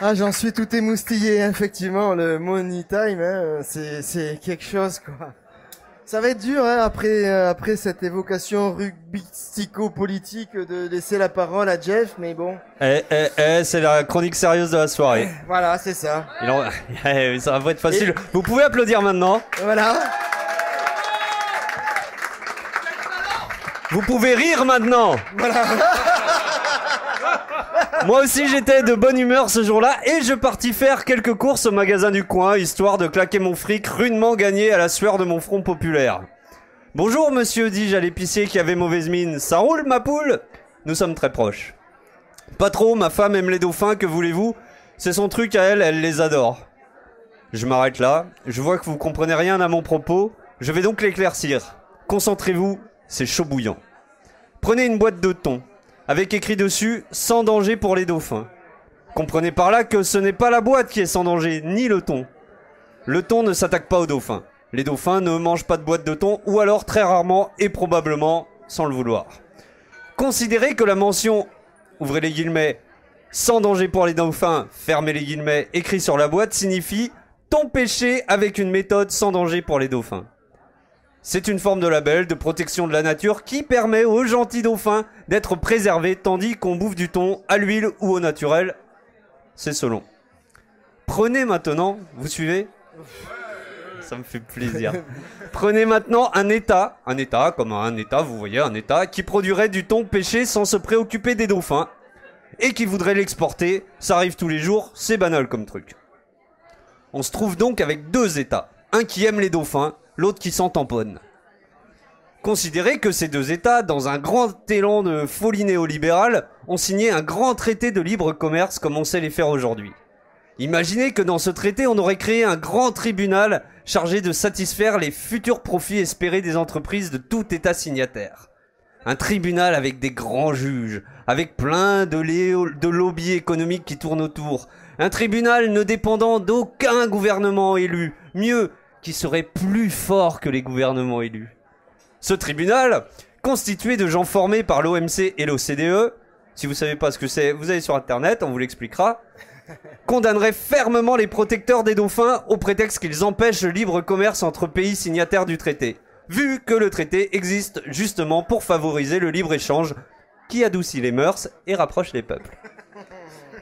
Ah, j'en suis tout émoustillé, effectivement, le Money Time, hein, c'est quelque chose, quoi. Ça va être dur, hein, après cette évocation rugbystico-politique de laisser la parole à Jeff, mais bon. C'est la chronique sérieuse de la soirée. Voilà, c'est ça. Ça va pas être facile. Vous pouvez applaudir maintenant. Voilà. Vous pouvez rire maintenant. Voilà. Moi aussi j'étais de bonne humeur ce jour-là et je partis faire quelques courses au magasin du coin, histoire de claquer mon fric rudement gagné à la sueur de mon front populaire. Bonjour monsieur, dis-je à l'épicier qui avait mauvaise mine. Ça roule ma poule? Nous sommes très proches. Pas trop, ma femme aime les dauphins, que voulez-vous? C'est son truc à elle, elle les adore. Je m'arrête là, je vois que vous comprenez rien à mon propos, je vais donc l'éclaircir. Concentrez-vous, c'est chaud bouillant. Prenez une boîte de thon, avec écrit dessus « Sans danger pour les dauphins ». Comprenez par là que ce n'est pas la boîte qui est sans danger, ni le thon. Le thon ne s'attaque pas aux dauphins. Les dauphins ne mangent pas de boîte de thon, ou alors très rarement et probablement sans le vouloir. Considérez que la mention, ouvrez les guillemets, « Sans danger pour les dauphins », fermez les guillemets, écrit sur la boîte, signifie « Thon pêché avec une méthode sans danger pour les dauphins ». C'est une forme de label, de protection de la nature qui permet aux gentils dauphins d'être préservés tandis qu'on bouffe du thon à l'huile ou au naturel. C'est selon. Prenez maintenant, vous suivez? Ça me fait plaisir. Prenez maintenant un état, comme un état, vous voyez, un état qui produirait du thon pêché sans se préoccuper des dauphins et qui voudrait l'exporter. Ça arrive tous les jours, c'est banal comme truc. On se trouve donc avec deux états. Un qui aime les dauphins, l'autre qui s'en tamponne. Considérez que ces deux États, dans un grand élan de folie néolibérale, ont signé un grand traité de libre commerce comme on sait les faire aujourd'hui. Imaginez que dans ce traité, on aurait créé un grand tribunal chargé de satisfaire les futurs profits espérés des entreprises de tout État signataire. Un tribunal avec des grands juges, avec plein de lobbies économiques qui tournent autour. Un tribunal ne dépendant d'aucun gouvernement élu. Mieux, qui serait plus fort que les gouvernements élus. Ce tribunal, constitué de gens formés par l'OMC et l'OCDE, si vous savez pas ce que c'est, vous allez sur internet, on vous l'expliquera, condamnerait fermement les protecteurs des dauphins au prétexte qu'ils empêchent le libre commerce entre pays signataires du traité, vu que le traité existe justement pour favoriser le libre-échange qui adoucit les mœurs et rapproche les peuples.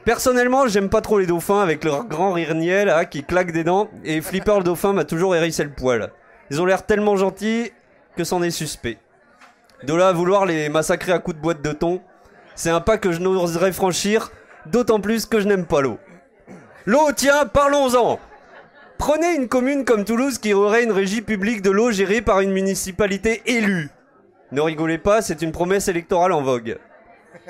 Personnellement, j'aime pas trop les dauphins avec leur grand rire niais là, qui claque des dents, et Flipper le dauphin m'a toujours hérissé le poil. Ils ont l'air tellement gentils que c'en est suspect. De là à vouloir les massacrer à coups de boîte de thon, c'est un pas que je n'oserais franchir, d'autant plus que je n'aime pas l'eau. L'eau, tiens, parlons-en! Prenez une commune comme Toulouse qui aurait une régie publique de l'eau gérée par une municipalité élue. Ne rigolez pas, c'est une promesse électorale en vogue.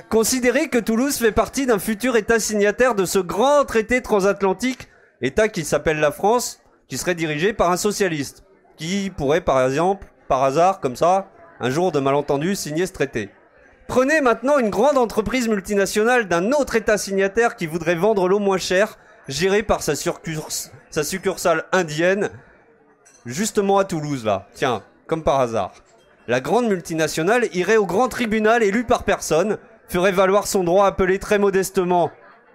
Considérez que Toulouse fait partie d'un futur État signataire de ce grand traité transatlantique, État qui s'appelle la France, qui serait dirigé par un socialiste, qui pourrait par exemple, par hasard, comme ça, un jour de malentendu, signer ce traité. Prenez maintenant une grande entreprise multinationale d'un autre État signataire qui voudrait vendre l'eau moins chère, gérée par sa succursale indienne, justement à Toulouse là, tiens, comme par hasard. La grande multinationale irait au grand tribunal élu par personne, ferait valoir son droit appelé très modestement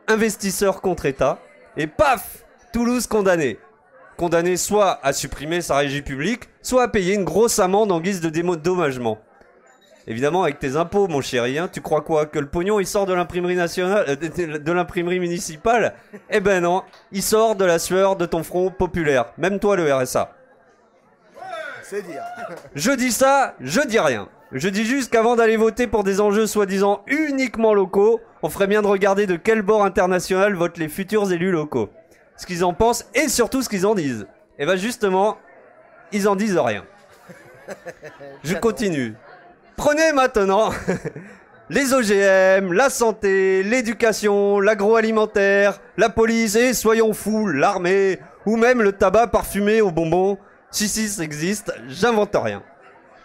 investisseur contre État, et paf, Toulouse condamné. Condamné soit à supprimer sa régie publique, soit à payer une grosse amende en guise de dédommagement. Évidemment avec tes impôts mon chéri, hein, tu crois quoi? Que le pognon il sort de l'imprimerie nationale, de l'imprimerie municipale? Eh ben non, il sort de la sueur de ton front populaire, même toi le RSA. C'est dire. Je dis ça, je dis rien. Je dis juste qu'avant d'aller voter pour des enjeux soi-disant uniquement locaux, on ferait bien de regarder de quel bord international votent les futurs élus locaux. Ce qu'ils en pensent et surtout ce qu'ils en disent. Et ben justement, ils en disent rien. Je continue. Prenez maintenant les OGM, la santé, l'éducation, l'agroalimentaire, la police et, soyons fous, l'armée, ou même le tabac parfumé aux bonbons. Si ça existe, j'invente rien.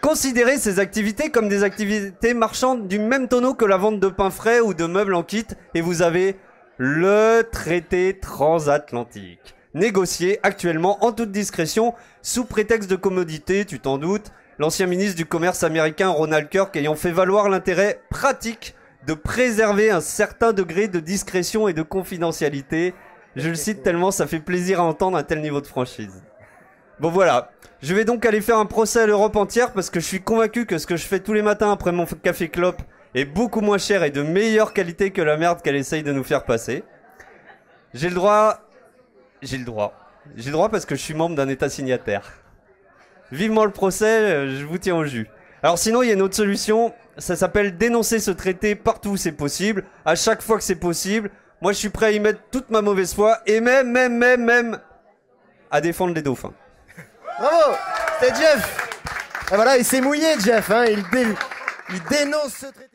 Considérez ces activités comme des activités marchandes du même tonneau que la vente de pain frais ou de meubles en kit, et vous avez le traité transatlantique, négocié actuellement en toute discrétion, sous prétexte de commodité, tu t'en doutes, l'ancien ministre du commerce américain Ronald Kirk ayant fait valoir l'intérêt pratique de préserver un certain degré de discrétion et de confidentialité. Je le cite tellement ça fait plaisir à entendre un tel niveau de franchise. Bon voilà, je vais donc aller faire un procès à l'Europe entière parce que je suis convaincu que ce que je fais tous les matins après mon café clope est beaucoup moins cher et de meilleure qualité que la merde qu'elle essaye de nous faire passer. J'ai le droit parce que je suis membre d'un État signataire. Vivement le procès, je vous tiens au jus. Alors sinon, il y a une autre solution, ça s'appelle dénoncer ce traité partout où c'est possible, à chaque fois que c'est possible. Moi, je suis prêt à y mettre toute ma mauvaise foi et même à défendre les dauphins. Bravo, c'était Jeff. Et voilà, il s'est mouillé, Jeff. Hein, il dénonce ce traité.